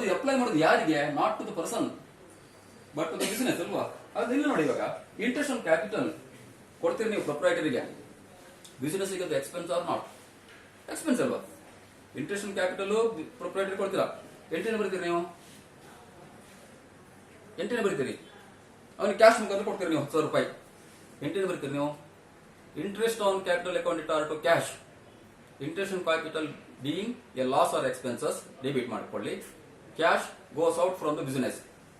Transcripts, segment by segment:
ಅದು ಅಪ್ಲೈ ಮಾಡೋದು ಯಾರಿಗೆ? Not to the person but to the business ಅಲ್ವಾ? ಅದು ಇಲ್ಲಿ ನೋಡಿ, ಇವಾಗ ಇಂಟ್ರೆಸ್ಟ್ ಆನ್ ಕ್ಯಾಪಿಟಲ್ ಕೊಡ್ತೀರಿ ನೀವು ಪ್ರೊಪ್ರೈಟರಿಗೆ, ಬಿಸಿನೆಸ್ ಗೆ ಅದು ಎಕ್ಸ್ಪೆನ್ಸ್ ಆರ್ ನಾಟ್ ಎಕ್ಸ್ಪೆನ್ಸ್ ಅಲ್ವಾ? ಇಂಟ್ರೆಸ್ಟ್ ಆನ್ ಕ್ಯಾಪಿಟಲ್ ಪ್ರೊಪ್ರೈಟರಿ ಕೊಡ್ತೀರಾ, ಎಂಟ್ರಿನ ಬರೀತೀರಿ ನೀವು, ಎಂಟ್ರಿನ ಬರೀತೀರಿ. ಅವನಿಗೆ ಕ್ಯಾಶ್ ಮುಖಾಂತರ ಕೊಡ್ತೀರಿ ನೀವು 10,000 ರೂಪಾಯಿ, ಎಂಟ್ರಿನ ಬರೀತೀರಿ ನೀವು. Interest on capital account it or to cash, interest on capital being a loss or expenses debit ಮಾಡಿಕೊಳ್ಳಿ. Cash goes out from the business.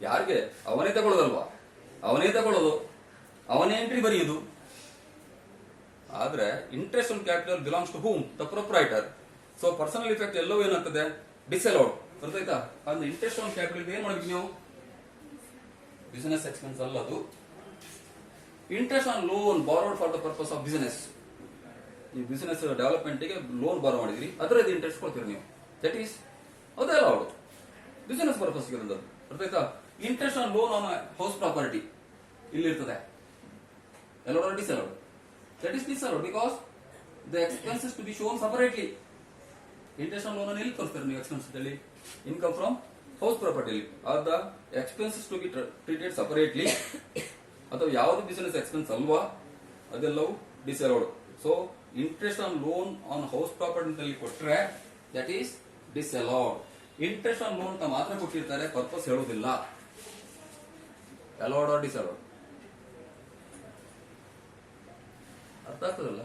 ಯಾರಿಗೆ? ಅವನೇ ತಗೊಳ್ಳೋದಲ್ವಾ, ಅವನೇ ತಗೊಳ್ಳೋದು, ಅವನೇ ಎಂಟ್ರಿ ಬರೆಯುವುದು. ಆದ್ರೆ interest on capital belongs to whom? The proprietor. So personal effect ಎಲ್ಲವೂ ಏನಾಗ್ತದೆ? ಡಿಸಲೌಡ್. ಗೊತ್ತಾಯ್ತಾ? ಅಂದ್ರೆ ಇಂಟ್ರೆಸ್ಟ್ ಆನ್ ಕ್ಯಾಪಿಟಲ್ ಏನ್ ಮಾಡ್ಬೇಕು ನೀವು? ಬಿಸಿನೆಸ್ ಎಕ್ಸ್ಪೆನ್ಸ್ ಅಲ್ಲ ಅದು. Interest on loan borrowed for the purpose of business. ಈ ಬಿಸಿನೆಸ್ ಡೆವಲಪ್ಮೆಂಟ್ ಗೆ ಲೋನ್ ಬಾರೋ ಮಾಡಿದ್ರಿ, ಅದರದ್ದು ಇಂಟ್ರೆಸ್ಟ್ ಕೊಡ್ತೀರಿ ನೀವು, ದಟ್ ಈಸ್ ಅದೇ ಅಲೌಡ್, ಬಿಸಿನೆಸ್ ಪರ್ಪಸ್ ಗೆ ಬಂದದ್ದು. ಗೊತ್ತಾಯ್ತಾ? Interest on loan on house property ಇಲ್ಲಿ ಇರ್ತದೆ, allowed or disallowed? That is disallowed because the expenses to be shown separately. Interest on loan ಎಲ್ಲಿ ತೋರಿಸ್ತಾರೆ ನೀವು ಎಕ್ಸ್ಪೆನ್ಸ್ ಅಲ್ಲಿ? Income from house property are the expenses to be treated separately. ಅಥವಾ ಯಾವುದು business expense ಅಲ್ವಾ ಅದೆಲ್ಲವೂ disallowed. So interest on loan on house property ನಲ್ಲಿ ಕೊಟ್ರೆ that is disallowed. Interest on loan ಅಂತ ಮಾತ್ರ ಕೊಟ್ಟಿರ್ತಾರೆ, ಪರ್ಪಸ್ ಹೇಳೋದಿಲ್ಲ. Allowed or disallowed? ಅರ್ಥ ಆಗ್ತದಲ್ಲ?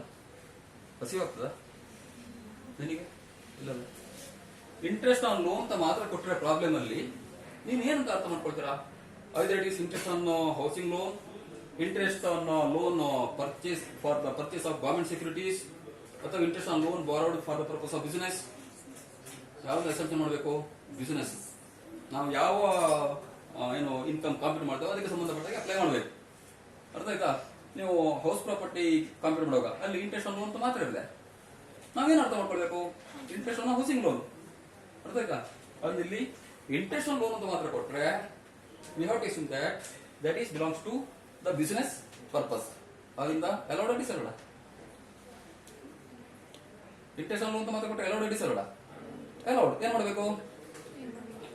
ಹಸಿವಾಗ್ತದ ನಿನಗೆ? ಇಲ್ಲ. ಇಂಟ್ರೆಸ್ಟ್ ಆನ್ ಲೋನ್ ಅಂತ ಮಾತ್ರ ಕೊಟ್ಟರೆ ಪ್ರಾಬ್ಲಮ್ ಅಲ್ಲಿ ನೀನ್ ಏನಂತ ಅರ್ಥ ಮಾಡ್ಕೊಳ್ತೀರಾ? Either it is interest on housing loan, interest on loan purchase for the purchase of government securities, ಅಥವಾ interest on loan borrowed for the purpose of business. ಯಾವ್ದು ಅಸೆಪ್ಷನ್ ಮಾಡಬೇಕು? ಬಿಸಿನೆಸ್. ನಾವು ಯಾವ ಏನು ಇನ್ಕಮ್ ಕಾಂಪ್ಯೂಟ್ ಮಾಡ್ತೇವೆ ಅದಕ್ಕೆ ಸಂಬಂಧಪಟ್ಟಾಗ ಅಪ್ಲೈ ಮಾಡಬೇಕು. ಅರ್ಥ ಆಯ್ತಾ? ನೀವು ಹೌಸ್ ಪ್ರಾಪರ್ಟಿ ಕಾಂಪ್ಯೂಟ್ ಮಾಡುವಾಗ ಅಲ್ಲಿ ಇಂಟ್ರೆಸ್ಟ್ ಆನ್ ಲೋನ್ ಅಂತ ಮಾತ್ರ ಇರುತ್ತೆ. ನಾವೇನು ಅರ್ಥ ಮಾಡ್ಕೊಳ್ಬೇಕು? Interest on housing loan. ಅರ್ಥ ಆಯ್ತಾ? ಅಲ್ಲಿ ಇಲ್ಲಿ ಇಂಟ್ರೆಸ್ಟ್ ಆನ್ ಲೋನ್ ಅಂತ ಮಾತ್ರ ಕೊಟ್ರೆ we have to assume that is belongs to the business purpose. ಅದರಿಂದ allowed disallowed? Interest on loan ಅಂತ ಮಾತ್ರ ಕೊಟ್ಟರೆ ಅಲೌಡ್ ಡಿಸಲೌಡ್? ಅಲೌಡ್. ಏನ್ ಮಾಡಬೇಕು?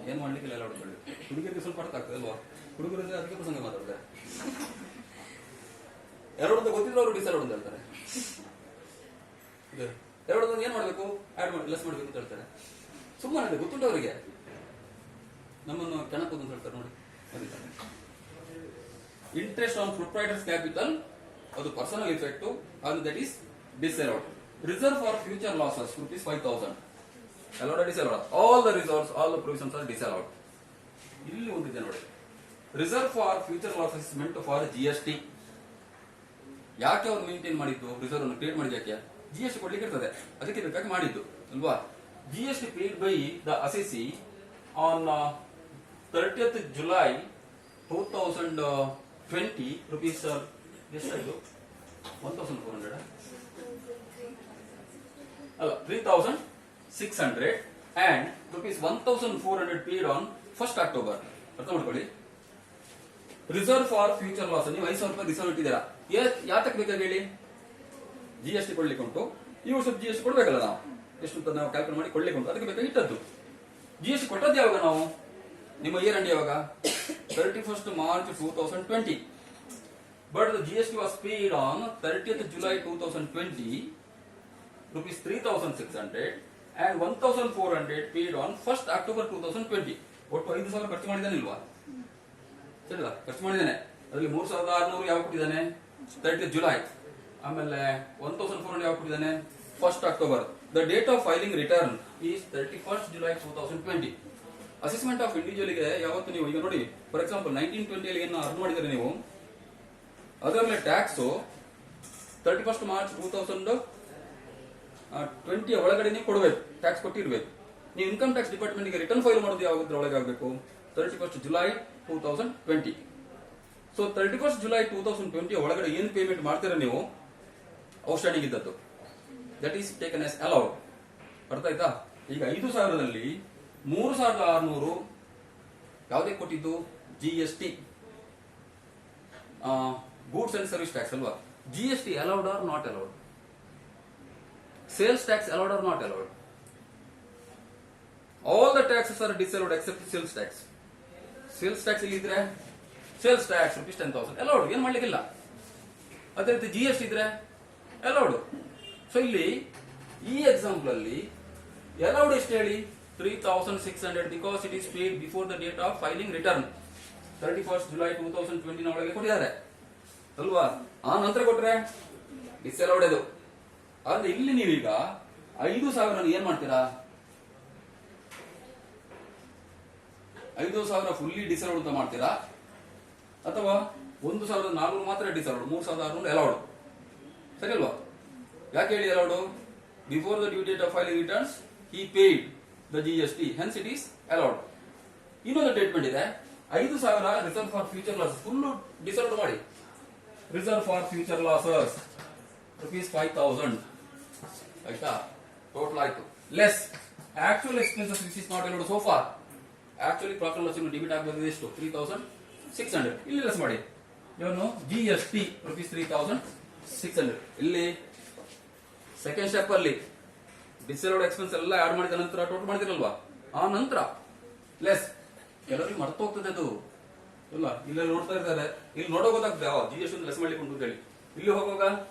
ಏನ್ ಮಾಡ್ಲಿಕ್ಕೆ ಅಲೌಡ್ ಮಾಡಬೇಕು. ಹುಡುಗರಿಗೆ ಸ್ವಲ್ಪ ಅರ್ಥ ಆಗ್ತದೆ ಅಲ್ವಾ? ಹುಡುಗರಿಗೆ ಅದಕ್ಕೆ ಪ್ರಸಂಗ ಮಾತಾಡ್ತಾರೆ. ಎರಡೊಂದು ಗೊತ್ತಿದ್ರು ಅವರು ಡಿಸಲೌಡ್ ಅಂತ ಹೇಳ್ತಾರೆ. ಎರಡೊಂದು ಏನ್ ಮಾಡ್ಬೇಕು? ಆಡ್ ಮಾಡಿ ಲೆಸ್ ಮಾಡ್ಬೇಕು ಅಂತ ಹೇಳ್ತಾರೆ. ಸುಮ್ಮನೆ ಗೊತ್ತುಂಟು ಅವರಿಗೆ, ನಮ್ಮನ್ನು ಕೆಣಕೋದು ಅಂತ ಹೇಳ್ತಾರೆ ನೋಡಿ. ಇಂಟ್ರೆಸ್ಟ್ ಆನ್ ಪ್ರೊಪ್ರೈಟರ್ಸ್ ಕ್ಯಾಪಿಟಲ್ ಅದು ಪರ್ಸನಲ್ ಇಫೆಕ್ಟ್, ಅದು that is disallowed. Reserve for future losses ₹5,000 allowed disallowed? All the reserves, all the provisions are disallowed. ಇಲ್ಲಿ ಒಂದಿದೆ ನೋಡಿ, reserve for future losses meant for GST. ಯಾಕೆ ಅವ್ರು ಮೇಂಟೈನ್ ಮಾಡಿದ್ದು? Reserve ಅನ್ನು create ಮಾಡಿದ ಯಾಕೆ? GST ಕೊಡ್ಲಿಕ್ಕೆ ಇರ್ತದೆ, ಅದಕ್ಕೆ ಬೇಕಾಗಿ ಮಾಡಿದ್ದು ಅಲ್ವಾ? GST paid by the assessee on 30th July 2020 rupees ಎಷ್ಟಾಯ್ತು? 1,400 ಅಲ್ಲ 3,600 and ₹1,400 paid on 1st October. ಅರ್ಥ ಮಾಡ್ಕೊಳ್ಳಿ. ರಿಸರ್ವ್ ಫಾರ್ ಫ್ಯೂಚರ್ ಲಾಸ್ ನೀವು 5,000 ರೂಪಾಯಿ ರಿಸರ್ವ್ ಇಟ್ಟಿದ್ದೀರಾ. ಯಾತಕ್ಕೆ ಬೇಕಾಗಿ ಹೇಳಿ? GST ಕೊಡ್ಲಿಕ್ಕೆ ಉಂಟು, ಈ ವರ್ಷ GST ಕೊಡ್ಬೇಕಲ್ಲ ನಾವು, ಎಷ್ಟು ಅಂತ ನಾವು ಕ್ಯಾಲ್ಕುಲೇಟ್ ಮಾಡಿ ಕೊಡ್ಲಿಕ್ಕೆ ಉಂಟು, ಅದಕ್ಕೆ ಬೇಕಾಗಿ ಇಟ್ಟದ್ದು. GST ಕೊಟ್ಟದ್ದು ಯಾವಾಗ ನಾವು? ನಿಮ್ಮ ಇಯರ್ ಎಂಡ್ ಯಾವಾಗ? 31st March 2020. But the GST was paid on 30th July 2020, ₹3,600 and 1,400 paid on 1st October 2020. ಒಟ್ಟು 5,000 ಖರ್ಚು ಮಾಡಿದಾನಿಲ್ವಾ? ಸರಿಲ್ಲ, ಖರ್ಚು ಮಾಡಿದ್ದಾನೆ. ಅದರಲ್ಲಿ 3,600 ಯಾವ ಕೊಟ್ಟಿದ್ದಾನೆ? 30th July. ಆಮೇಲೆ 1,400 ಯಾವ ಕೊಟ್ಟಿದ್ದಾನೆ? 1st October. The date of filing return is 31st July 2020. Assessment of ಇಂಡಿವಿಜುವಲ್ಗೆ ಯಾವತ್ತು ನೀವು ಈಗ ನೋಡಿ, ಫಾರ್ ಎಕ್ಸಾಂಪಲ್ 1920 ಏನು ಅರ್ನ್ ಮಾಡಿದರೆ ನೀವು, ಅದರಲ್ಲಿ ಟ್ಯಾಕ್ಸ್ 31st March 2020 ಒಳಗಡೆ ನೀವು ಕೊಡಬೇಕು, ಟ್ಯಾಕ್ಸ್ ಕೊಟ್ಟಿರ್ಬೇಕು. ನೀವು ಇನ್ಕಮ್ ಟ್ಯಾಕ್ಸ್ ಡಿಪಾರ್ಟ್ಮೆಂಟ್ಗೆ ರಿಟರ್ನ್ ಫೈಲ್ ಮಾಡೋದು ಯಾವ್ದ್ರ ಒಳಗೆ ಆಗಬೇಕು? 31st July 2020. So 31st July 2020 ಒಳಗಡೆ ಏನು ಪೇಮೆಂಟ್ ಮಾಡ್ತೀರಾ ನೀವು, ಔಟ್ಸ್ಟ್ಯಾಂಡಿಂಗ್ ಇದ್ದದ್ದು, that is taken as allowed. ಅರ್ಥ ಆಯ್ತಾ? ಈಗ 5,000ರಲ್ಲಿ 3,600 ಯಾವುದಕ್ಕೆ ಕೊಟ್ಟಿದ್ದು? GST, goods and service tax ಅಲ್ವಾ? GST allowed or not allowed? Sales tax allowed or not allowed? All the taxes are disallowed except sales tax. Sales tax ಇಲ್ಲಿ ಇದ್ರೆ sales tax rupees 10,000 allowed, ಏನ್ ಮಾಡ್ಲಿಕ್ಕಿಲ್ಲ. ಅದೇ ರೀತಿ GST ಇದ್ರೆ allowed. So ಇಲ್ಲಿ ಈ example ಅಲ್ಲಿ ಅಲೌಡ್ ಎಷ್ಟು ಹೇಳಿ 3,600 because it is paid before the date of filing return 31st July 2020 ಒಳಗೆ ಕೊಟ್ಟಿದ್ದಾರೆ ಅಲ್ವಾ. ಆ ನಂತರ ಕೊಟ್ರೆ ಡಿಸಲೌಡ್ ಅದು. ಆದ್ರೆ ಇಲ್ಲಿ ನೀವೀಗ 5,000 ಏನ್ ಮಾಡ್ತೀರಾ, 5,000 ಫುಲ್ಲಿ ಡಿಸಲೌಡ್ ಅಂತ ಮಾಡ್ತೀರಾ, ಅಥವಾ 1,400 ಮಾತ್ರ ಡಿಸಲೌಡ್, 3,600 ಅಲೌಡ್. ಸರಿ ಅಲ್ವಾ. ಯಾಕೆ ಹೇಳಿ allowed? Before the due date of filing returns he paid the GST, hence it is allowed. ಇನ್ನೊಂದು ಟ್ರೀಟ್ಮೆಂಟ್ ಇದೆ, 5,000 reserve for future losses full disallowed ಮಾಡಿ. Reserve for future losses rupees 5,000 ಆಯ್ತಾ, ಟೋಟಲ್ ಆಯ್ತು. Less actual expenses which is not allowed so far. Actually profit loss debit ಆಗಬಹುದು ಎಷ್ಟು 3,600. ಇಲ್ಲಿ less ಮಾಡಿ ಏನು GST ರುಪೀಸ್ 3,600. ಇಲ್ಲಿ ಸೆಕೆಂಡ್ ಸ್ಟೆಪ್ ಅಲ್ಲಿ ಡಿಸಲೌಡ್ ಎಕ್ಸ್ಪೆನ್ಸ್ ಎಲ್ಲ ಆಡ್ ಮಾಡಿದ ನಂತರ ಟೋಟಲ್ ಮಾಡಿದಿರಲ್ವಾ, ಆ ನಂತರ ಲೆಸ್. ಕೆಲವರಿಗೆ ಮರ್ತು ಹೋಗ್ತದೆ ಅದು ಇಲ್ಲ, ಇಲ್ಲ ನೋಡ್ತಾ ಇರ್ತಾರೆ, ಇಲ್ಲಿ ನೋಡೋ ಗೊತ್ತಾಗ್ತದೆ GST ಲೆಸ್ ಮಾಡ್ಲಿಕ್ಕೆ ಉಂಟು ಅಂತ ಹೇಳಿ. ಇಲ್ಲಿ ಹೋಗುವಾಗ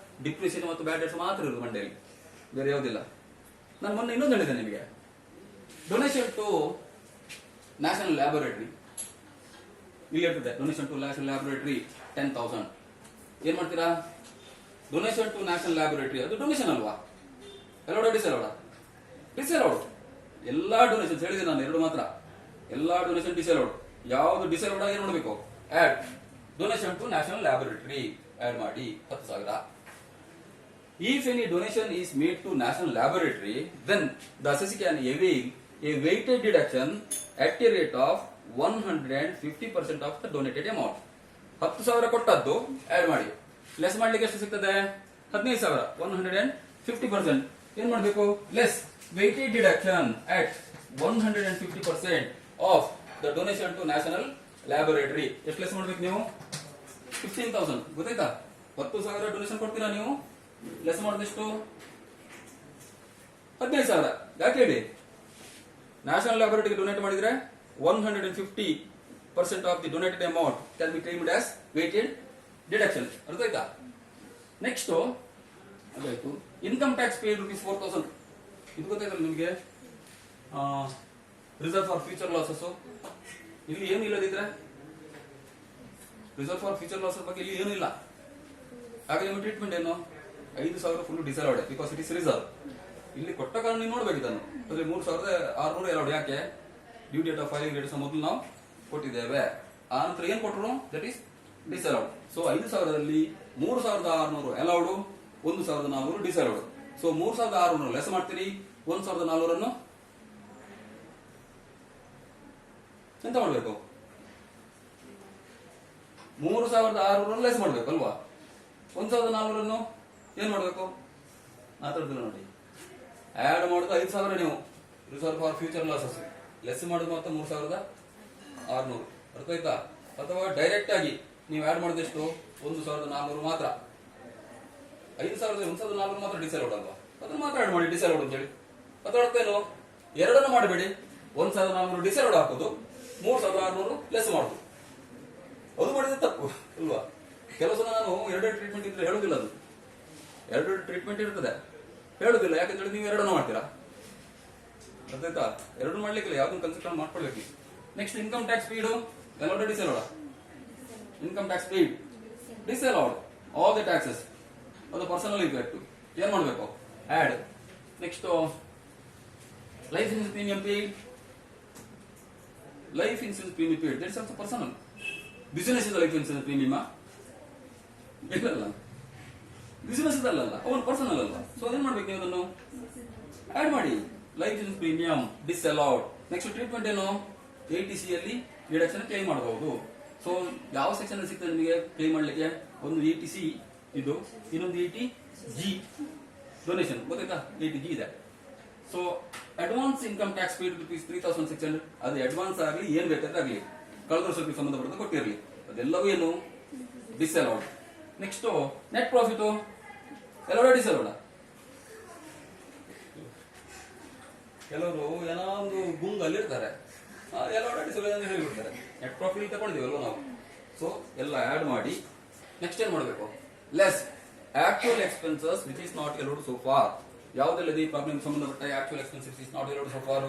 ಡಿಪ್ರಿಸಿಯೇಷನ್ ಮತ್ತು ಬ್ಯಾಡ್ ಡೆಟ್ಸ್ ಮಾತ್ರ ಇರೋದು ಮಂಡೆಯಲ್ಲಿ, ಬೇರೆ ಯಾವುದಿಲ್ಲ. ನಾನು ಮೊನ್ನೆ ಇನ್ನೊಂದು ಹೇಳಿದೆ ನಿಮಗೆ, ಡೊನೇಷನ್ ಟು ನ್ಯಾಷನಲ್ ಲ್ಯಾಬೊರೇಟರಿ ಇಲ್ಲಿ ಇರ್ತದೆ. Donation to national laboratory 10,000. ಏನ್ ಮಾಡ್ತೀರಾ, ಡೊನೇಷನ್ ಟು ನ್ಯಾಷನಲ್ ಲ್ಯಾಬೊರೇಟರಿ ಅದು ಡೊನೇಷನ್ ಅಲ್ವಾ, ಅಲೌಡ್ ಡಿಸಲೌಡ್? ಡಿಸಲೌಡ್. ಎಲ್ಲಾ ಡೊನೇಷನ್ ಹೇಳಿದೆ ನಾನು, ಎರಡು ಮಾತ್ರ. ಎಲ್ಲಾ ಡೊನೇಷನ್ ಡಿಸಲೌಡ್. ಯಾವುದು ಡಿಸಲೌಡ್ ಏನ್ ಮಾಡಬೇಕು, add donation to national laboratory add ಮಾಡಿ 10,000. If any donation is made to national laboratory, then the assessee can avail a weighted deduction at a rate of 150% of the donated amount. 10,000 ಕೊಟ್ಟದ್ದು add ಮಾಡಿ, less ಮಾಡ್ಲಿಕ್ಕೆ ಎಷ್ಟು ಸಿಗ್ತದೆ 15,000, 150%. ಏನ್ ಮಾಡಬೇಕು, less weighted deduction at 150% of the donation to national laboratory. ಎಷ್ಟು less ಮಾಡ್ಬೇಕು ನೀವು, 15,000. ಗೊತ್ತಾಯ್ತಾ? 10,000 ಡೊನೇಷನ್ ಕೊಡ್ತೀರಾ ನೀವು, ಲೆಸ್ ಮಾಡಿದಷ್ಟು 15,000. ಯಾಕೆ ಹೇಳಿ, ನ್ಯಾಷನಲ್ ಲ್ಯಾಬೊರೇಟರಿಗೆ ಡೊನೇಟ್ ಮಾಡಿದ್ರೆ 150% of the donated amount can be claimed as weighted deduction. ಅರ್ಥ ಆಯ್ತಾ? ನೆಕ್ಸ್ಟ್ ಅದಾಯ್ತು. Income tax paid rupees 4,000. ಇದು ಗೊತ್ತಾಯ್ತಲ್ಲ ನಿಮಗೆ, ರಿಸರ್ವ್ ಫಾರ್ ಫ್ಯೂಚರ್ ಲಾಸಸ್. ಇಲ್ಲಿ ಏನು ಇಲ್ಲದಿದ್ರೆ ರಿಸರ್ವ್ ಫಾರ್ ಫ್ಯೂಚರ್ ಲಾಸಸ್ ಬಗ್ಗೆ ಇಲ್ಲಿ ಏನು ಇಲ್ಲ. ಹಾಗೆ ನಿಮ್ಮ ಟ್ರೀಟ್ಮೆಂಟ್ ಏನು, 5,000 full disallowed because it is reserve. ಇಲ್ಲಿ ಕೊಟ್ಟ ಕಾರಣ ನೀವು ನೋಡ್ಬೇಕಿದ್ದನ್ನು. ಅದ್ರಲ್ಲಿ 3,600 ಅಲೌಡ್. ಯಾಕೆ, due date of filing dates ಮೊದಲು ನಾವು ಕೊಟ್ಟಿದ್ದೇವೆ, ಆ ನಂತರ ಏನ್ ಕೊಟ್ಟರು ದಟ್ ಈಸ್ ಡಿಸಲೌಡ್. ಸೊ 5,000ರಲ್ಲಿ 3,600 ಅಲೌಡ್, 1,400 ಡಿಸಲೌಡ್. ಸೊ 3,600 ಲೆಸ್ ಮಾಡ್ತೀರಿ, 1,400 ಎಂತ ಮಾಡ್ಬೇಕು, 3,600 ಲೆಸ್ ಮಾಡ್ಬೇಕು ಅಲ್ವಾ. 1,400 ಏನ್ ಮಾಡ್ಬೇಕು, ಮಾತಾಡುದಿಲ್ಲ ನೋಡಿ. ಆಡ್ ಮಾಡೋದು 5,000 ನೀವು reserve for future losses, less ಮಾಡೋದು ಮಾತ್ರ 3,600. ಅರ್ಥ ಆಯ್ತಾ? ಅಥವಾ ಡೈರೆಕ್ಟ್ ಆಗಿ ನೀವು ಆಡ್ ಮಾಡಿದಷ್ಟು 1,400 ಮಾತ್ರ. 5,000 1,400 ಮಾತ್ರ ಡಿಸಲೌಡ್ ಅಲ್ವಾ, ಅದನ್ನ ಮಾತ್ರ ಆಡ್ ಮಾಡಿ ಡಿಸಲೌಡ್ ಅಂತ ಹೇಳಿ. ಅಥವಾ ಅರ್ಥೇನು, ಎರಡನ್ನು ಮಾಡಬೇಡಿ. 1,400 ಡಿಸಲೌಡ್ ಹಾಕೋದು, 3,600 ಲೆಸ್ ಮಾಡುದು. ಅದು ಮಾಡಿದ್ರೆ ತಪ್ಪು ಅಲ್ವಾ. ಕೆಲವು ಸಲ ನಾನು ಎರಡೆರಡು ಟ್ರೀಟ್ಮೆಂಟ್ ಇದ್ರೆ ಹೇಳುದಿಲ್ಲ, ಅದು ಎರಡೆರಡು ಟ್ರೀಟ್ಮೆಂಟ್ ಇರ್ತದೆ ಹೇಳುದಿಲ್ಲ. ಯಾಕಂದ್ರೆ ನೀವು ಎರಡನ್ನು ಮಾಡ್ತೀರಾ. ಅರ್ಥಾಯ್ತಾ? ಎರಡು ಮಾಡ್ಲಿಕ್ಕಿಲ್ಲ, ಯಾವ್ದೊಂದು ಕನ್ಸೆಪ್ಟ್ ಮಾಡ್ಕೊಳ್ಬೇಕು. Next income tax paid allowed disallowed. Income tax paid disallowed all the taxes, ಅದು ಪರ್ಸನಲ್ ಇಫೆಕ್ಟ್. ಏನ್ ಮಾಡ್ಬೇಕು, add. Next life insurance premium paid. Life insurance premium paid that's also personal. Business ಇಂದ ಲೈಫ್ ಇನ್ಸೂರೆನ್ಸ್ ಪ್ರೀಮಿಯಂ ಇಲ್ಲ, business ಅಲ್ಲ, ಅವನು personal ಅಲ್ಲ. So ಅದೇನ್ ಮಾಡ್ಬೇಕು ನೀವು, ಅದನ್ನು ಆಡ್ ಮಾಡಿ. Life insurance premium disallowed. Next treatment ಏನು, ATC ಅಲ್ಲಿ ಡಿಡಕ್ಷನ್ ಕ್ಲೈಮ್ ಮಾಡಬಹುದು. ಸೊ ಯಾವ ಸೆಕ್ಷನ್ ಅಲ್ಲಿ ಸಿಗ್ತದೆ ನಿಮಗೆ ಕ್ಲೈಮ್ ಮಾಡ್ಲಿಕ್ಕೆ, ಒಂದು ATC ಇದು, ಇನ್ನೊಂದು ATG ಡೊನೇಷನ್. ಗೊತ್ತಾಯ್ತಾ, ATG ಇದೆ. So advance income tax paid rupees 3,600. ಅದು ಅಡ್ವಾನ್ಸ್ ಆಗಲಿ ಏನ್ ಬೇಕಾದ್ರೆ ಆಗಲಿ, ಕಳೆದ ವರ್ಷಕ್ಕೆ ಸಂಬಂಧಪಟ್ಟ ಕೊಟ್ಟಿರಲಿ, ಅದೆಲ್ಲವೂ ಏನು disallowed. Next net profit allowed disallowed. ಕೆಲವರು ಏನೋ ಒಂದು ಗುಂಗಲ್ಲಿರ್ತಾರೆ, ಎಲ್ಲ ಓಡಾಡಿಸಲು ಹೇಳಿಬಿಡ್ತಾರೆ. ನೆಟ್ ಪ್ರಾಫಿಟ್ ತಗೊಂಡಿದ್ದೀವಲ್ವ ನಾವು. ಸೊ ಎಲ್ಲ ಆಡ್ ಮಾಡಿ ನೆಕ್ಸ್ಟ್ ಏನ್ ಮಾಡಬೇಕು? Less actual expenses which is not allowed so far. ಯಾವುದೆಲ್ಲ ಈ ಪ್ರಾಬ್ಲಮ್ ಸಂಬಂಧಪಟ್ಟ actual expenses which is not allowed so far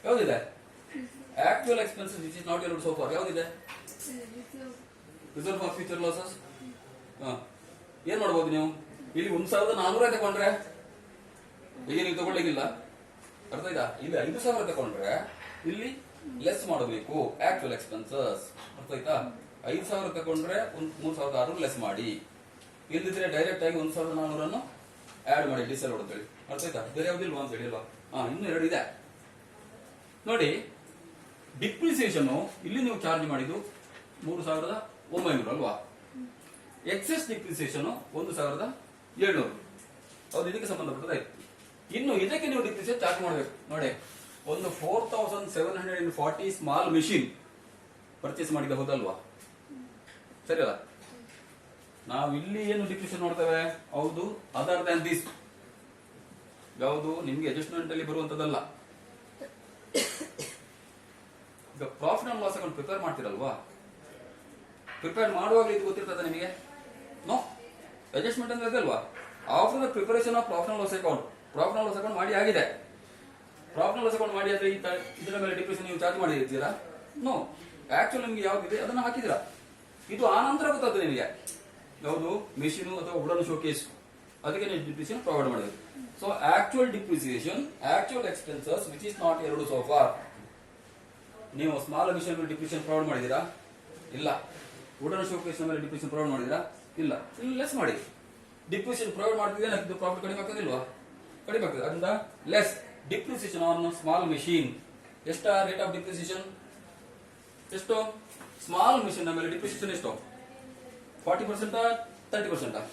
ಯಾವ್ದಿದೆ? Actual expenses which is not allowed so far ಯಾವ್ದಿದೆ? Reserve for future losses. ಏನ್ ಮಾಡ್ಬೋದು ನೀವು? ಇಲ್ಲಿ 1400 ತಗೊಂಡ್ರೆ ಈಗ ನೀವು ತಗೊಳ್ಳಿಗಿಲ್ಲ, ಅರ್ಥ ಆಯ್ತಾ? ಇಲ್ಲಿ 5000 ತಗೊಂಡ್ರೆ ಇಲ್ಲಿ ಲೆಸ್ ಮಾಡಬೇಕು ಆಕ್ಚುಯಲ್ ಎಕ್ಸ್ಪೆನ್ಸಸ್, ಅರ್ಥ ಆಯ್ತಾ? 5000 ತಗೊಂಡ್ರೆ 3600 ಲೆಸ್ ಮಾಡಿ, ಇಲ್ಲದಿದ್ರೆ ಡೈರೆಕ್ಟ್ ಆಗಿ 1400 ಆಡ್ ಮಾಡಿ ಡಿಸೆಲ್ ಹೊಡೆದೇಳಿ, ಅರ್ಥ ಆಯ್ತಾ? ಬೇರೆ ಯಾವ್ದಿಲ್ವಾ ಅಂತ ಹೇಳಿಲ್ವಾ? ಇನ್ನು 2 ಇದೆ ನೋಡಿ. ಡಿಪ್ರಿಸಿಯೇಷನ್ ಇಲ್ಲಿ ನೀವು ಚಾರ್ಜ್ ಮಾಡಿದ್ದು 3900 ಅಲ್ವಾ? Excess depreciation 1700. ಹೌದು, ಇದಕ್ಕೆ ಸಂಬಂಧಪಟ್ಟದಾಯ್ತು. ಇನ್ನು ಇದಕ್ಕೆ ನೀವು ಡಿಪ್ರಿಸಿಯೇಷನ್ ಚಾರ್ಜ್ ಮಾಡಬೇಕು ನೋಡಿ. ಒಂದು 4740 ಸ್ಮಾಲ್ ಮೆಷಿನ್ ಪರ್ಚೇಸ್ ಮಾಡಿದ ಹೋದಲ್ವಾ? ಸರಿ ಅಲ್ಲ? ನಾವು ಇಲ್ಲಿ ಏನು ಡಿಪ್ರಿಸಿಯೇಷನ್ ನೋಡ್ತೇವೆ? ಹೌದು, ಅದರ್ ದ್ಯಾನ್ ದಿಸ್. ಯಾವುದು ನಿಮ್ಗೆ ಅಡ್ಜಸ್ಟ್ಮೆಂಟ್ ಅಲ್ಲಿ ಬರುವಂತದಲ್ಲ. ಈಗ profit and loss account prepare ಮಾಡ್ತಿರಲ್ವಾ? ಪ್ರಿಪೇರ್ ಮಾಡುವಾಗ ಇದು ಗೊತ್ತಿರ್ತದೆ ನಿಮಗೆ? ನೋ, ಅಡ್ಜಸ್ಟ್ಮೆಂಟ್ ಅಂದ್ರೆ ಅದಲ್ವಾ? After the preparation of profit and loss account, profit and loss account ಮಾಡಿ ಆಗಿದೆ. ಪ್ರಾಫಿಟ್ ಅಂಡ್ ಲಾಸ್ ಅಕೌಂಟ್ ಮಾಡಿ ಆದ್ರೆ ಇದರ ಮೇಲೆ ಡಿಪ್ರಿಸಿಯೇಷನ್ ನೀವು ಚಾರ್ಜ್ ಮಾಡಿರ್ತೀರಾ? ನೋ, ಆಕ್ಚುಲ್ ನಿಮ್ಗೆ ಯಾವ್ದಿದೆ ಅದನ್ನ ಹಾಕಿದಿರಾ. ಇದು ಆ ನಂತರ ಗೊತ್ತಾಗ್ತದೆ ನಿಮಗೆ ಯಾವುದು ಮೆಷಿನ್ ಅಥವಾ ವುಡನ್ ಶೋಕೇಸ್, ಅದಕ್ಕೆ ನೀವು ಡಿಪ್ರಿಸಿಯೇಷನ್ ಪ್ರೊವೈಡ್ ಮಾಡಬೇಕು. So actual depreciation, actual expenses which is not ಎರಡು ಸೋ ಫಾರ್. ನೀವು ಸ್ಮಾಲ್ ಮಿಷನ್ ಮೇಲೆ ಡಿಪ್ರಿಸಿಯೇಷನ್ ಪ್ರೊವೈಡ್ ಮಾಡಿದೀರಾ? ಇಲ್ಲ. ವುಡನ್ ಶೋಕೇಸ್ ಮೇಲೆ ಡಿಪ್ರಿಸಿಯೇಷನ್ ಪ್ರೊವೈಡ್ ಮಾಡಿದೀರಾ? ಇಲ್ಲ. ಇಲ್ಲಿ ಲೆಸ್ ಮಾಡಿ. ಡಿಪ್ರಿಸಿಯೇಷನ್ ಪ್ರೊವೈಡ್ ಮಾಡ್ತಿದ್ರೆ ಇದು ಪ್ರಾಫಿಟ್ ಕಡಿಮೆ ಆಗ್ತದಿಲ್ವಾ? ಕಡಿಮೆ ಆಗ್ತದೆ. ಅದರಿಂದ less depreciation on small machine. ಎಷ್ಟ ರೇಟ್ ಆಫ್ ಡಿಪ್ರಿಸಿಯೇಷನ್? ಎಷ್ಟು? ಸ್ಮಾಲ್ ಮೆಷಿನ್ ಮೇಲೆ ಡಿಪ್ರಿಸಿಯೇಷನ್ ಎಷ್ಟು? 40%, 30%?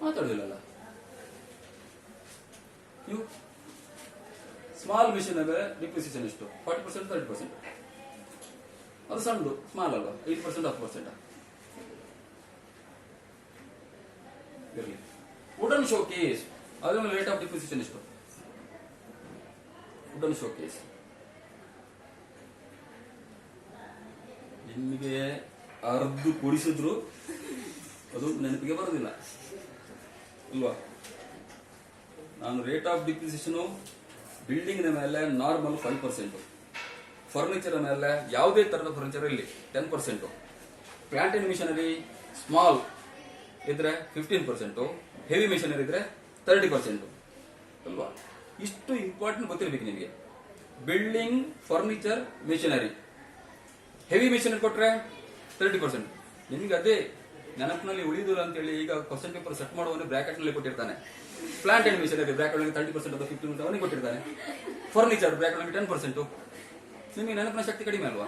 ಮಾತಾಡೋದಿಲ್ಲ ನೀವು. ಸ್ಮಾಲ್ ಮೆಷಿನ್ ಮೇಲೆ ಡಿಪ್ರಿಸಿಯೇಷನ್ ಎಷ್ಟು? 40%, 30%? ಅದು ಸಣ್ಣದು, ಸ್ಮಾಲ್ ಅಲ್ವಾ? 8%, 10%? ಇರಲಿ. ವುಡನ್ ಶೋಕೇಸ್ ಅದ್ರ ಮೇಲೆ ರೇಟ್ ಆಫ್ ಡಿಪ್ರಿಸಿಯೇಷನ್ ಎಷ್ಟು? ವುಡನ್ ಶೋಕೇಸ್ ನಿಮಗೆ ಅರ್ಧ ಕೊಡಿಸಿದ್ರು ಅದು ನೆನಪಿಗೆ ಬರೋದಿಲ್ಲ ಅಲ್ವಾ? ನಾನು ರೇಟ್ ಆಫ್ ಡಿಪ್ರಿಸಿಯೇಷನ್ ಬಿಲ್ಡಿಂಗ್ ಮೇಲೆ ನಾರ್ಮಲ್ 5%, ಫರ್ನಿಚರ್ ಮೇಲೆ ಯಾವುದೇ ತರದ ಫರ್ನಿಚರ್ ಇಲ್ಲಿ 10%, ಪ್ಲಾಂಟ್ ಅಂಡ್ ಮಿಷನರಿ ಸ್ಮಾಲ್ ಇದ್ರೆ 15%, ಹೆವಿ ಮಿಷನರಿ ಇದ್ರೆ 30% ಅಲ್ವಾ? ಇಷ್ಟು ಇಂಪಾರ್ಟೆಂಟ್ ಗೊತ್ತಿರಬೇಕು ನಿಮಗೆ. Building, furniture, machinery. Heavy machinery ಕೊಟ್ರೆ 30%. ನಿಮಗೆ ಅದೇ ನೆನಪಿನಲ್ಲಿ ಉಳಿದಿಲ್ಲ ಅಂತ ಹೇಳಿ ಈಗ ಕ್ವಶನ್ ಪೇಪರ್ ಸೆಟ್ ಮಾಡುವವನು ಬ್ರಾಕೆಟ್ ನಲ್ಲಿ ಕೊಟ್ಟಿರ್ತಾನೆ. ಪ್ಲಾಂಟ್ ಅಂಡ್ ಮಿಷನರಿ ಬ್ರಾಕೆಟ್ 30% ಅಥವಾ 15% ಅವನಿಗೆ ಕೊಟ್ಟಿರ್ತಾನೆ. Furniture bracket 10%. ನಿಮಗೆ ನೆನಪಿನ ಶಕ್ತಿ ಕಡಿಮೆ ಅಲ್ವಾ?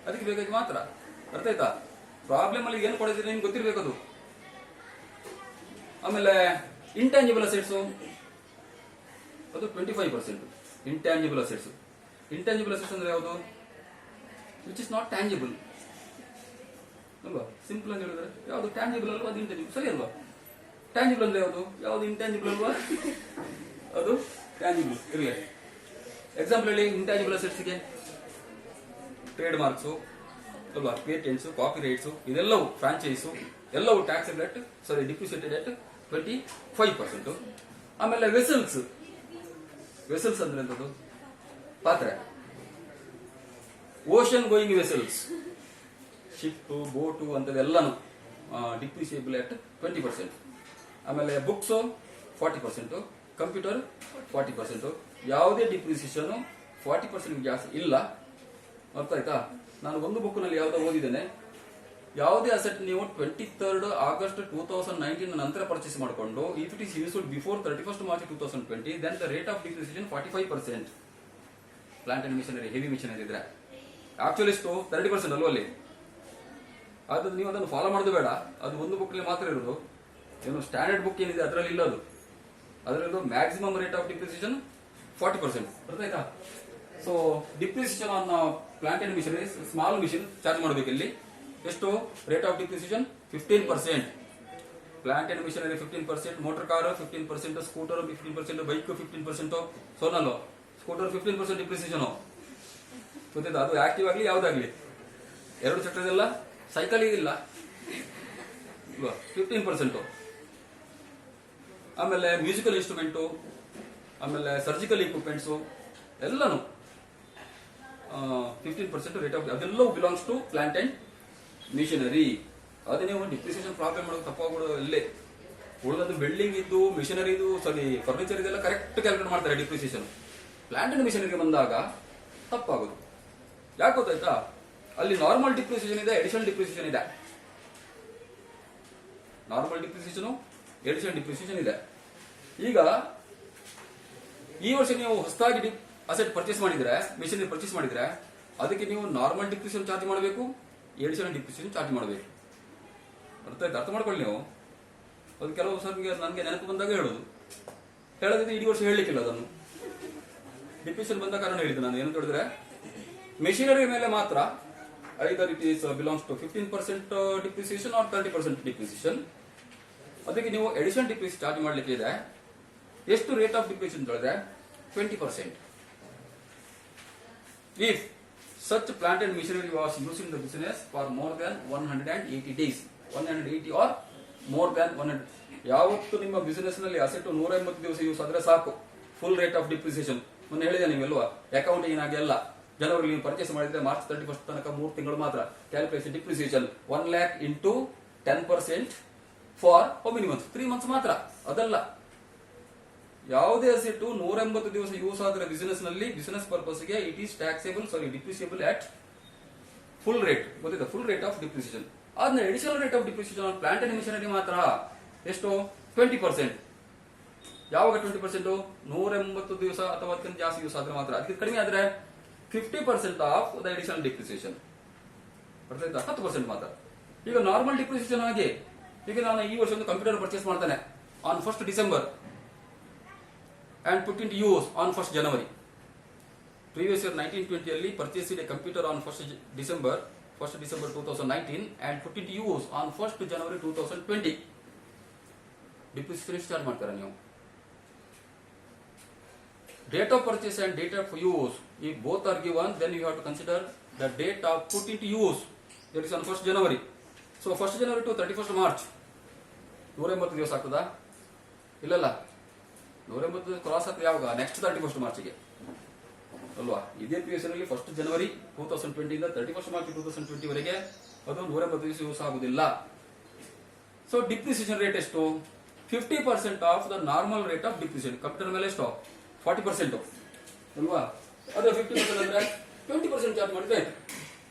ಅದಕ್ಕೆ ಬೇಕಾಗಿ ಮಾತ್ರ. ಅರ್ಥ ಆಯ್ತಾ? ಪ್ರಾಬ್ಲಮ್ ಅಲ್ಲಿ ಏನು ಕೊಡಿದ್ರೆ ನಿಮ್ಗೆ ಗೊತ್ತಿರ್ಬೇಕದು. ಆಮೇಲೆ ಇಂಟ್ಯಾಂಜಿಬಲ್ ಅಸೆಟ್ಸ್ ಅದು 25%. Intangible assets. ಇಂಟ್ಯಾಂಜಿಬಲ್ ಅಸೆಟ್ಸ್ ಅಂದ್ರೆ ಯಾವುದು? ವಿಚ್ ಇಸ್ ನಾಟ್ ಟ್ಯಾಂಜಿಬಲ್ ಅಲ್ವಾ? ಸಿಂಪಲ್ ಅಂತ ಹೇಳಿದ್ರೆ ಯಾವುದು ಟ್ಯಾಂಜಿಬಲ್ ಅಲ್ವಾ ಅದು ಇಂಟ್ಯಾಂಜಿಬಲ್, ಸರಿ ಅಲ್ವಾ? ಟ್ಯಾಂಜಿಬಲ್ ಅಂದ್ರೆ ಯಾವುದು? ಯಾವುದು ಇಂಟ್ಯಾಂಜಿಬಲ್ ಅಲ್ವಾ ಅದು ಟ್ಯಾಂಜಿಬಲ್. ಇರಲಿ, ಎಕ್ಸಾಂಪಲ್ ಹೇಳಿ. ಇಂಟ್ಯಾಂಜಿಬಲ್ ಅಸೆಟ್ಸ್ಗೆ ಟ್ರೇಡ್ ಮಾರ್ಕ್ಸು ಅಲ್ವಾ, ಪೇಟೆಂಟ್ಸ್, ಕಾಪಿ ರೈಟ್ಸ್, ಇದೆಲ್ಲವೂ ಫ್ರಾಂಚೈಸು ಎಲ್ಲವೂ tax rate, sorry depreciated rate 25%. ಆಮೇಲೆ ವೆಸಲ್ಸ್. ವೆಸಲ್ಸ್ ಅಂದ್ರೆ ಎಂತದ್ದು? ಪಾತ್ರೆ. Ocean going vessels, ship, boat ಅಂತದೆಲ್ಲಾನು ಡಿಪ್ರಿಸಿಯೇಬಲ್ ಅಟ್ 20%. ಆಮೇಲೆ ಬುಕ್ಸ್ 40%, ಕಂಪ್ಯೂಟರ್ 40%. ಯಾವುದೇ ಡಿಪ್ರಿಸಿಯೇಷನ್ 40% ಜಾಸ್ತಿ ಇಲ್ಲ. ಅರ್ಥ ಆಯ್ತಾ? ನಾನು ಒಂದು ಬುಕ್ ನಲ್ಲಿ ಯಾವ್ದೋ ಓದಿದ್ದೇನೆ, ಯಾವುದೇ ಅಸೆಟ್ ನೀವು 23rd August 2019 ನಂತರ ಪರ್ಚೇಸ್ ಮಾಡಿಕೊಂಡು if it is used before 31st March 2020 then the rate of depreciation 45%. Plant and machinery, heavy machinery ಇದ್ರೆ ಆಕ್ಚುಲಿ ಎಷ್ಟು 30% ಅಲ್ವಾ ಅಲ್ಲಿ? ಅದು ನೀವು ಅದನ್ನು ಫಾಲೋ ಮಾಡೋದು ಬೇಡ. ಅದು ಒಂದು ಬುಕ್ ಮಾತ್ರ ಇರೋದು. ಏನು ಸ್ಟ್ಯಾಂಡರ್ಡ್ ಬುಕ್ ಏನಿದೆ ಅದರಲ್ಲಿ ಇಲ್ಲ. ಅದರಲ್ಲೂ ಮ್ಯಾಕ್ಸಿಮಮ್ ರೇಟ್ ಆಫ್ ಡಿಪ್ರಿಸಿಯೇಷನ್ 40%. ಅರ್ಥ ಆಯ್ತಾ? So depreciation on plant and machinery small machine charge ಮಾಡಬೇಕು. ಇಲ್ಲಿ ಎಷ್ಟು rate of depreciation? 15%. Plant and machinery 15%, motor car 15%, scooter 15%, bike 15%, ಸೋನಲ್ಲು ಸ್ಕೂಟರ್ 15% ಡಿಪ್ರಿಸಿಯೇಷನ್ ಗೊತ್ತಿದ್ದ. ಅದು ಆಕ್ಟಿವ್ ಆಗಲಿ ಯಾವ್ದಾಗ್ಲಿ, ಎರಡು ಚಕ್ರದಲ್ಲ, ಸೈಕಲ್ ಇಲ್ಲ 15%. ಆಮೇಲೆ ಮ್ಯೂಸಿಕಲ್ ಇನ್ಸ್ಟ್ರೂಮೆಂಟು, ಆಮೇಲೆ ಸರ್ಜಿಕಲ್ ಇಕ್ವಿಪ್ಮೆಂಟ್ಸು ಎಲ್ಲಾನು 15% ರೇಟ್ ಆಫ್, ಅದೆಲ್ಲವೂ belongs to plant and machinery. ಅದೇ ನೀವು ಡಿಪ್ರಿಸಿಯೇಷನ್ ಪ್ರಾಬ್ಲಮ್ ಮಾಡೋದು ತಪ್ಪಾಗ್ಬಿಡೋದು ಅಲ್ಲೇ. ಉಳಿದದ್ದು ಬಿಲ್ಡಿಂಗ್ ಇದ್ದು ಮಿಷನರಿ ಇದು ಸಾರಿ ಫರ್ನಿಚರ್ ಇದೆಲ್ಲ ಕರೆಕ್ಟ್ ಕ್ಯಾಲ್ಕುಲೇಟ್ ಮಾಡ್ತಾರೆ ಡಿಪ್ರಿಸಿಯೇಷನ್. ಪ್ಲಾಂಟ್ ಅಂಡ್ ಮಿಷನರಿಗೆ ಬಂದಾಗ ತಪ್ಪಾಗೋದು. ಯಾಕೆ ಗೊತ್ತಾಯ್ತಾ, ಅಲ್ಲಿ ನಾರ್ಮಲ್ ಡಿಪ್ರಿಸಿಯೇಷನ್ ಇದೆ, ಎಡಿಷನಲ್ ಡಿಪ್ರಿಸಿಯೇಷನ್ ಇದೆ. ನಾರ್ಮಲ್ ಡಿಪ್ರಿಸಿಯೇಷನ್, ಎಡಿಷನಲ್ ಡಿಪ್ರಿಸಿಯೇಷನ್ ಇದೆ. ಈಗ ಈ ವರ್ಷ ನೀವು ಹೊಸದಾಗಿ ಅಸೆಟ್ ಪರ್ಚೇಸ್ ಮಾಡಿದ್ರೆ, ಮಿಷನರಿ ಪರ್ಚೇಸ್ ಮಾಡಿದ್ರೆ, ಅದಕ್ಕೆ ನೀವು ನಾರ್ಮಲ್ ಡಿಪ್ರಿಸಿಯೇಷನ್ ಚಾರ್ಜ್ ಮಾಡಬೇಕು, ಎಡಿಷನಲ್ ಡಿಪ್ರಿಸಿಯೇಷನ್ ಚಾರ್ಜ್ ಮಾಡಬೇಕು. ಅರ್ಥ ಮಾಡ್ಕೊಳ್ಳಿ ನೀವು. ಅದು ಕೆಲವು ಸರ್ಗೆ ನನಗೆ ನೆನಪು ಬಂದಾಗ ಹೇಳೋದಿದ್ರೆ ಇಡೀ ವರ್ಷ ಹೇಳಲಿಕ್ಕಿಲ್ಲ. ಅದನ್ನು ಡಿಪ್ರಿಸಿಯೇಷನ್ ಬಂದ ಕಾರಣ ಹೇಳಿದ್ದೆ ನಾನು. ಏನು ಹೇಳಿದ್ರೆ ಮೆಷಿನರಿ ಮೇಲೆ ಮಾತ್ರ either it is belongs to 15% depreciation or 30% depreciation. ಅದಕ್ಕೆ ನೀವು ಎಡಿಷನಲ್ ಡಿಪ್ರಿಸಿಯೇಷನ್ ಚಾರ್ಜ್ ಮಾಡಲಿಕ್ಕೆ ಇದೆ. ಎಷ್ಟು ರೇಟ್ ಆಫ್ ಡಿಪ್ರಿಸಿಯೇಷನ್ ಹೇಳಿದ್ರೆ 20%. If such plant and machinery was used in the business for more than 180 days, 180 or more than 100, ಯಾವತ್ತು ನಿಮ್ಮ business ನಲ್ಲಿ asset 180 ದಿವಸ ಯೂಸ್ ಆದ್ರೆ ಸಾಕು, ಫುಲ್ ರೇಟ್ ಆಫ್ ಡಿಪ್ರಿಸಿಯೇಷನ್. ಮೊನ್ನೆ ಹೇಳಿದೆ ನೀವೆಲ್ವಾ, ಅಕೌಂಟಿಂಗ್ ಆಗಿ ಎಲ್ಲ ಜನವರಿ ನೀವು ಪರ್ಚೇಸ್ ಮಾಡಿದ್ರೆ ಮಾರ್ಚ್ 31 ತನಕ 3 ತಿಂಗಳು ಮಾತ್ರ calculation depreciation 1 lakh into 10% for how many months, 3 months ಮಾತ್ರ. ಅದಲ್ಲ, ಯಾವುದೇ ಅಸೆಟ್ 180 ದಿವಸ ಯೂಸ್ ಆದ್ರೆ ಬಿಸಿನೆಸ್ ನಲ್ಲಿ, ಬಿಸಿನೆಸ್ ಪರ್ಪಸ್ಗೆ it is taxable, sorry depreciable at full rate. ಗೊತ್ತಿದೆ, ಫುಲ್ ರೇಟ್ ಆಫ್ ಡಿಪ್ರಿಸಿಯೇಷನ್. ಆದ್ರೆ additional rate of depreciation plant and machinery ಮಾತ್ರ ಎಷ್ಟು, 20%. ಯಾವಾಗ 20%? 180 ದಿವಸ ಅಥವಾ ಅದಕ್ಕಿಂತ ಜಾಸ್ತಿ ಯೂಸ್ ಆದ್ರೆ ಮಾತ್ರ. ಅದಕ್ಕೆ ಕಡಿಮೆ ಆದ್ರೆ 50% ಆಫ್ ದ ಎಡಿಷನಲ್ ಡಿಪ್ರಿಸಿಯೇಷನ್. 10% ಮಾತ್ರ. ಈಗ ನಾರ್ಮಲ್ ಡಿಪ್ರಿಸಿಯೇಷನ್ ಆಗಿ, ಈಗ ನಾನು ಈ ವರ್ಷ ಒಂದು ಕಂಪ್ಯೂಟರ್ ಪರ್ಚೇಸ್ ಮಾಡ್ತಾನೆ on 1st December and put into use on 1st January. Previous year 1920 ಅಲ್ಲಿ purchased a computer on 1st December 2019 and put into use on 1st January 2020. Depreciation ಎಷ್ಟು ಚಾರ್ಜ್ ಮಾಡ್ತಾರೆ ನೀವು? Date of purchase and date of use, if both are given, then you have to consider the date of put into use, that is on 1st January. So 1st January to 31st March 180 ದಿವಸ ಆಗ್ತದಾ? ಇಲ್ಲಲ್ಲ, 180 cross ಆಗ್ತದೆ ಯಾವಾಗ? Next 31st ಮಾರ್ಚ್ಗೆ ಅಲ್ವಾ? ಇದೇ PSL ಅಲ್ಲಿ 1st January 2020 ಇಂದ 31st March 2020 ವರೆಗೆ ಅದು 180 ದಿವಸ ಯೂಸ್ ಆಗುದಿಲ್ಲ. ಸೊ ಡಿಪ್ರಿಸಿಯೇಷನ್ ರೇಟ್ ಎಷ್ಟು? 50% of the normal rate of depreciation. Computer ಮೇಲೆ ಎಷ್ಟು? 40% ಅಲ್ವಾ? ಅದು 50% ಅಂದ್ರೆ 20% ಚಾರ್ಜ್ ಮಾಡಿದ್ರೆ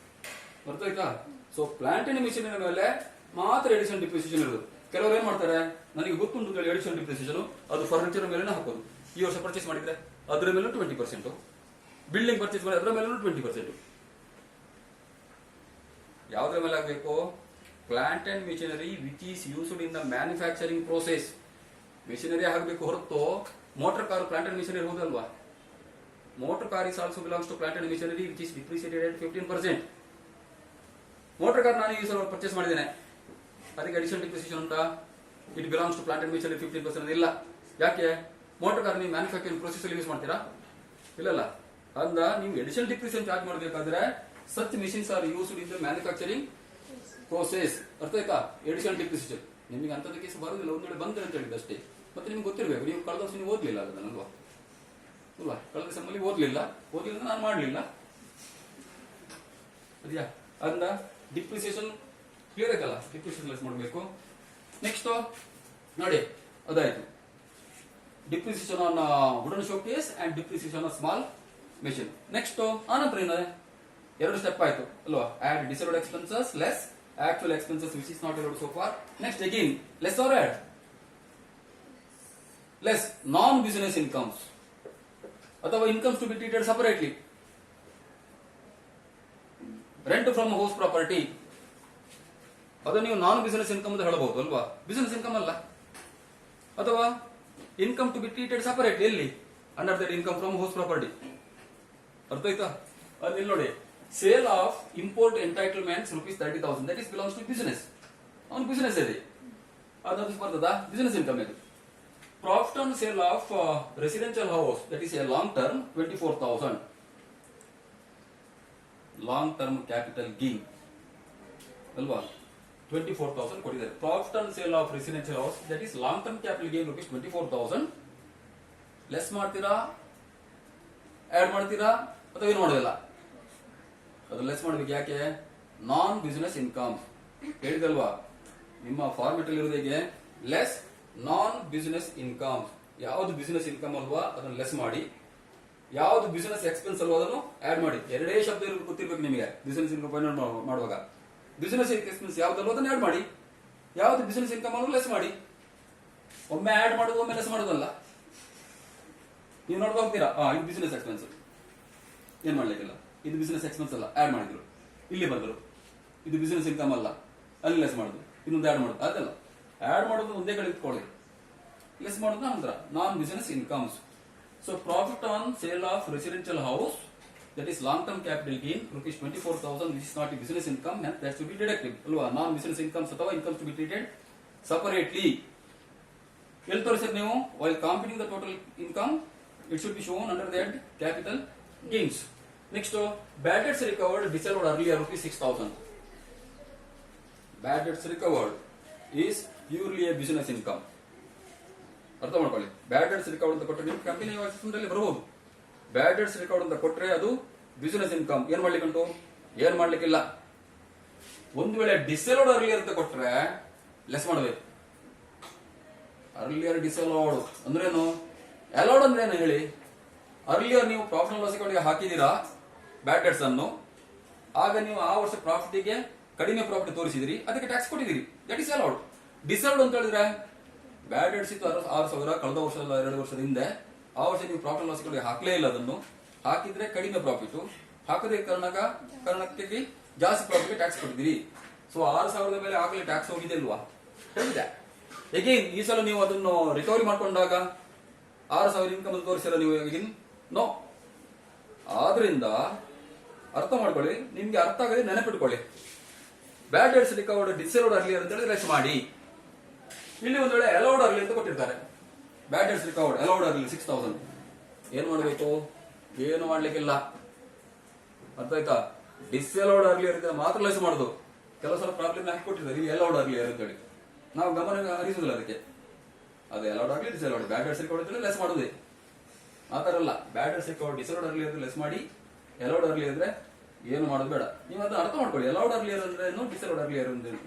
ಅರ್ಥ ಆಯ್ತಾ? ಸೊ ಪ್ಲಾಂಟ್ ಅಂಡ್ ಮಿಷನರಿ ಮೇಲೆ ಮಾತ್ರ ಎಡಿಷನಲ್ ಡಿಪ್ರಿಸಿಯೇಷನ್ ಇರೋದು. ಕೆಲವರು ಏನ್ ಮಾಡ್ತಾರೆ, ನನಗೆ ಗೊತ್ತುಂಟು ಎಡಿಷನಲ್ ಡಿಪ್ರಿಸಿಯೇಷನ್, ಅದು ಫರ್ನಿಚರ್ ಮೇಲೆ ಹಾಕೋದು. ಈ ವರ್ಷ ಪರ್ಚೇಸ್ ಮಾಡಿದ್ರೆ ಅದರ ಮೇಲೆ 20%, ಬಿಲ್ಡಿಂಗ್ ಪರ್ಚೇಸ್ ಮಾಡಿದ್ರೆ ಅದರ ಮೇಲೆ 20%. ಯಾವುದ್ರ ಮೇಲೆ ಆಗಬೇಕು? Plant and machinery which is used in the manufacturing process. Machinery ಆಗಬೇಕು ಹೊರತು motor car plant and machinery ಹೋದಲ್ವಾ? Motor car is also belongs to plant and machinery which is depreciated at 15%. Motor car ನಾನು ಈ ಸಲ purchase ಮಾಡಿದ್ದೇನೆ, ಅದಕ್ಕೆ additional depreciation ಉಂಟಾ? It belongs to plant and machinery 15% ಇಲ್ಲ. ಯಾಕೆ? ಮೋಟರ್ ಕಾರ್ ನೀವು ಮ್ಯಾನುಫ್ಯಾಕ್ಚರಿಂಗ್ ಪ್ರೋಸೆಸ್ ಅಲ್ಲಿ ಯೂಸ್ ಮಾಡ್ತೀರಾ? ಇಲ್ಲಲ್ಲ. ಅಂದ ನೀವು ಅಡಿಷನಲ್ ಡಿಪ್ರಿಸಿಯೇಷನ್ ಚಾರ್ಜ್ ಮಾಡಬೇಕಾದ್ರೆ such machines are used in the manufacturing process. ಅರ್ಥ ಆಯ್ತಾ? ಅಡಿಷನಲ್ ಡಿಪ್ರಿಸಿಯೇಷನ್ ನಿಮಗೆ ಅಂತದ ಕೇಸ್ ಬರುದಿಲ್ಲ, ಒಂದ್ ವೇಳೆ ಬಂದ್ರೆ ಅಂತ ಹೇಳಿದ ಅಷ್ಟೇ. ಮತ್ತೆ ನಿಮ್ಗೆ ಗೊತ್ತಿರಬೇಕು, ನೀವು ಕಳೆದ ವರ್ಷ ನೀವು ಓದ್ಲಿಲ್ಲ ಅದನ್ನಲ್ವಾ? ಅಲ್ವಾ? ಕಳೆದ ಸಮ್ಮಲ್ಲಿ ಓದ್ಲಿಲ್ಲ ನಾನು ಮಾಡ್ಲಿಲ್ಲ ಅದ್ಯಾ? ಅಂದ ಡಿಪ್ರಿಸಿಯೇಷನ್ ಕ್ಲಿಯರ್ ಆಗಲ್ಲ, ಡಿಪ್ರಿಸಿಯೇಷನ್ ಲೆಸ್ ಮಾಡಬೇಕು. ನೆಕ್ಸ್ಟ್ ನೋಡಿ, ಅದಾಯ್ತು depreciation on wooden showcase and depreciation on small machine. Next ಆನಂತರ ಏನಿದೆ? 2 ಸ್ಟೆಪ್ ಆಯ್ತು ಅಲ್ವಾ? Add deserved expenses less actual expenses which is not allowed so far. Next again less or add less non business incomes ಅಥವಾ incomes to be treated separately. Rent from house property, ಅದು ನೀವು ನಾನ್ business income ಅಂತ ಹೇಳಬಹುದು ಅಲ್ವಾ? Business income ಅಲ್ಲ. ಅಥವಾ income to be treated separate, ಎಲ್ಲಿ? Under that income from house property. ಅರ್ಥ ಆಯ್ತಾ? ಅಲ್ಲಿ ನೋಡಿ, sale of import entitlements ₹30,000 that is belongs to business. ಅವನು ಬಿಸಿನೆಸ್ ಇದೆ. ಅದೊಂದು ಬರ್ತದ ಬಿಸಿನೆಸ್ ಇನ್ಕಮ್ ಇದು. Profit on sale of residential house that is a long term 24,000. Long term capital gain ಅಲ್ವಾ, 24,000 ಕೊಟ್ಟಿದ್ದಾರೆ. Profit on sale of residential house that is long term capital gain rupees 24,000. Less ಮಾಡ್ತೀರಾ, add ಮಾಡ್ತೀರಾ ಅಥವಾ ಏನು ಮಾಡೋದಿಲ್ಲ, ಅದು less ಮಾಡ್ಬೇಕು. ಯಾಕೆ? ನಾನ್ ಬಿಸಿನೆಸ್ ಇನ್ಕಮ್ ಹೇಳಿದಲ್ವಾ, ನಿಮ್ಮ ಫಾರ್ಮೆಟ್ ಅಲ್ಲಿ ಇರೋದು ಹೇಗೆ, ಲೆಸ್ ನಾನ್ ಬಿಸಿನೆಸ್ ಇನ್ಕಮ್. ಯಾವ್ದು ಬಿಸಿನೆಸ್ ಇನ್ಕಮ್ ಅಲ್ವಾ ಅದನ್ನು ಲೆಸ್ ಮಾಡಿ, ಯಾವ್ದು ಬಿಸಿನೆಸ್ ಎಕ್ಸ್ಪೆನ್ಸ್ ಅಲ್ವಾ ಅದನ್ನು ಆಡ್ ಮಾಡಿ. ಎರಡೇ ಶಬ್ದ ಗೊತ್ತಿರ್ಬೇಕು ನಿಮಗೆ ಬಿಸಿನೆಸ್ ಇನ್ಕಮ್ ಮಾಡುವಾಗ. ಬಿಸಿನೆಸ್ ಎಕ್ಸ್ಪೆನ್ಸ್ ಯಾವ್ದಲ್ವ ಅದನ್ನ ಆಡ್ ಮಾಡಿ, ಯಾವ್ದು ಬಿಸಿನೆಸ್ ಇನ್ಕಮ್ ಅಲ್ವಾ ಲೆಸ್ ಮಾಡಿ. ಒಮ್ಮೆ ಆಡ್ ಮಾಡೋದು ಒಮ್ಮೆ ಲೆಸ್ ಮಾಡೋದಲ್ಲ. ನೀವು ನೋಡ್ತಾ ಹೋಗ್ತೀರಾ, ಇದು ಬಿಸಿನೆಸ್ ಎಕ್ಸ್ಪೆನ್ಸ್, ಏನ್ ಮಾಡ್ಲಿಕ್ಕಿಲ್ಲ, ಇದು ಬಿಸಿನೆಸ್ ಎಕ್ಸ್ಪೆನ್ಸ್ ಅಲ್ಲ, ಆಡ್ ಮಾಡಿದ್ರು, ಇಲ್ಲಿ ಬಂದರು, ಇದು ಬಿಸಿನೆಸ್ ಇನ್ಕಮ್ ಅಲ್ಲ, ಅಲ್ಲಿ ಲೆಸ್ ಮಾಡುದು, ಇನ್ನೊಂದು ಆಡ್ ಮಾಡುದು, ಅದಲ್ಲ. ಆಡ್ ಮಾಡೋದು ಒಂದೇ ಕಡೆ ಇಟ್ಕೊಳ್ಳಿ, ಲೆಸ್ ಮಾಡೋದು ನಂತರ non business incomes. So profit on sale of residential house that is long term capital gain rupees 24,000 which is not a business income and that should be deductive ಅಲ್ವಾ. Non business incomes ಅಥವಾ incomes to be treated separately. ಎಲ್ಲಿ ತೋರಿಸಿದ್ರೆ ನೀವು while computing the total income it should be shown under that capital gains. Next, bad debts recovered disallowed earlier rupees 6,000. Bad debts recovered is purely a business income. ಅರ್ಥ ಮಾಡ್ಕೊಳ್ಳಿ. ಬ್ಯಾಡ್ debts recovered ಅಂತ ಕೊಟ್ಟರೆ ನಿಮ್ಮ company ಅಲ್ಲಿ ಬರಬಹುದು. ಬ್ಯಾಡ್ debts recovered ಅಂತ ಕೊಟ್ಟರೆ ಅದು ಬಿಸಿನೆಸ್ ಇನ್ಕಮ್. ಏನ್ ಮಾಡ್ಲಿಕ್ಕಂಟು, ಏನ್ ಮಾಡ್ಲಿಕ್ಕಿಲ್ಲ. ಒಂದು ವೇಳೆ ಡಿಸಲೋಡ್ ಅರ್ಲಿಯರ್ ಅಂತ ಕೊಟ್ಟರೆ ಲೆಸ್ ಮಾಡಬೇಕು. ಅರ್ಲಿಯರ್ ಡಿಸಲೋಡ್ ಅಂದ್ರೇನು, ಅಲೌಡ್ ಅಂದ್ರೆ ಏನು ಹೇಳಿ. ಅರ್ಲಿಯರ್ ನೀವು ಪ್ರಾಫಿಟ್ ಅಂಡ್ ಲಾಸ್ ಅಕೌಂಟ್ಗೆ ಹಾಕಿದೀರಾ ಬ್ಯಾಡ್ ಡೆಟ್ಸ್ ಅನ್ನು, ಆಗ ನೀವು ಆ ವರ್ಷ ಪ್ರಾಫಿಟ್ಗೆ ಕಡಿಮೆ ಪ್ರಾಫಿಟ್ ತೋರಿಸಿದಿರಿ, ಅದಕ್ಕೆ ಟ್ಯಾಕ್ಸ್ ಕೊಟ್ಟಿದ್ದೀರಿ, ದಟ್ ಇಸ್ ಅಲೌಡ್. ಡಿಸಲೌಡ್ ಅಂತ ಹೇಳಿದ್ರೆ ಬ್ಯಾಡ್ ಡೆಟ್ಸ್ ಇತ್ತು 6,000 ಕಳೆದ ವರ್ಷ 2 ವರ್ಷದ ಹಿಂದೆ, ಆ ವರ್ಷ ನೀವು ಪ್ರಾಫಿಟ್ ಅಂಡ್ ಲಾಸ್ ಅಕೌಂಟ್ಗೆ ಹಾಕಲೇ ಇಲ್ಲ, ಅದನ್ನು ಹಾಕಿದ್ರೆ ಕಡಿಮೆ ಪ್ರಾಫಿಟ್, ಹಾಕದೇ ಕಾರಣಕ್ಕೆ ಜಾಸ್ತಿ ಪ್ರಾಫಿಟ್ ಟ್ಯಾಕ್ಸ್ ಕೊಟ್ಟಿದ್ದೀರಿ. ಸೊ 6,000 ಮೇಲೆ ಆಗಲೇ ಟ್ಯಾಕ್ಸ್ ಹೋಗಿದೆ ಅಲ್ವಾ, ಹೇಳಿದೆ. ಹೇಗೇನ್ ಈ ಸಲ ನೀವು ಅದನ್ನು ರಿಕವರಿ ಮಾಡ್ಕೊಂಡಾಗ 6,000 ಇನ್ಕಮ್ ತೋರಿಸಿರ ನೀವು ಈಗಿನ ನೋ. ಆದ್ರಿಂದ ಅರ್ಥ ಮಾಡ್ಕೊಳ್ಳಿ, ನಿಮ್ಗೆ ಅರ್ಥ ಆಗದೆ ನೆನಪಿಟ್ಕೊಳ್ಳಿ. Bad debts recovered disallowed earlier ಅಂತ ಹೇಳಿ ಲೆಸ್ ಮಾಡಿ. ಇಲ್ಲಿ ಒಂದು ವೇಳೆ ಅಲೌಡ್ ಅರ್ಲಿ ಅಂತ ಕೊಟ್ಟಿರ್ತಾರೆ, ಬ್ಯಾಡ್ ಡೆಟ್ಸ್ ರಿಕವರ್ಡ್ ಅಲೌಡ್ ಅರ್ಲಿ 6,000. ಏನ್ ಮಾಡಬೇಕು, ಏನು ಮಾಡ್ಲಿಕ್ಕಿಲ್ಲ. ಅರ್ಥ ಆಯ್ತಾ? ಡಿಸಲೋಡ್ ಅರ್ಲಿಯರ್ ಇದ್ರೆ ಮಾತ್ರ ಲೆಸ್ ಮಾಡುದು. ಕೆಲವು ಸಲ ಪ್ರಾಬ್ಲಮ್ ಹಾಕಿ ಕೊಟ್ಟಿರ್ತಾರೆ ಇಲ್ಲಿ ಅಲೌಡ್ ಅರ್ಲಿಯರ್ ಅಂತ ಹೇಳಿ, ನಾವು ಗಮನ ಹರಿಸುದಿಲ್ಲ ಅದಕ್ಕೆ. ಅದೇ ಅಲೌಡ್ ಆಗಲಿ ಡಿಸಲೋಡ್, ಬ್ಯಾಡ್ ಡೆಟ್ಸ್ ರಿಕವರ್ಡ್ ಲೆಸ್ ಮಾಡುದೇ. ಆತರ ಅಲ್ಲ, ಬ್ಯಾಡ್ debts recovered disallowed earlier less ಮಾಡಿ, ಅಲೌಡ್ ಅರ್ಲಿ ಅಂದ್ರೆ ಏನು ಮಾಡೋದು ಬೇಡ. ನೀವು ಅದನ್ನ ಅರ್ಥ ಮಾಡ್ಕೊಳ್ಳಿ. ಅಲೌಡ್ ಅರ್ಲಿಯರ್ ಅಂದ್ರೆ ಏನು, ಡಿಸಲೋಡ್ ಅರ್ಲಿಯರ್ ಹೇಳಿ.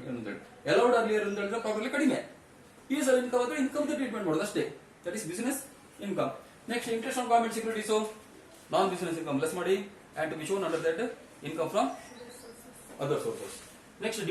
ಅಲೌಡ್ ಅರ್ಲಿಯರ್ ಅಂತ ಹೇಳಿದ್ರೆ ಪ್ರಾಬ್ಲಮ್ ಕಡಿಮೆ, ಈ ಸಲ ಇನ್ಕಮ್ ಅಂದ್ರೆ ಇನ್ಕಮ್ ಟ್ರೀಟ್ಮೆಂಟ್ ಮಾಡೋದು ಅಷ್ಟೇ, that is business income. Next interest on government securities, non business income less ಮಾಡಿ, and to be shown under that income from other sources. Next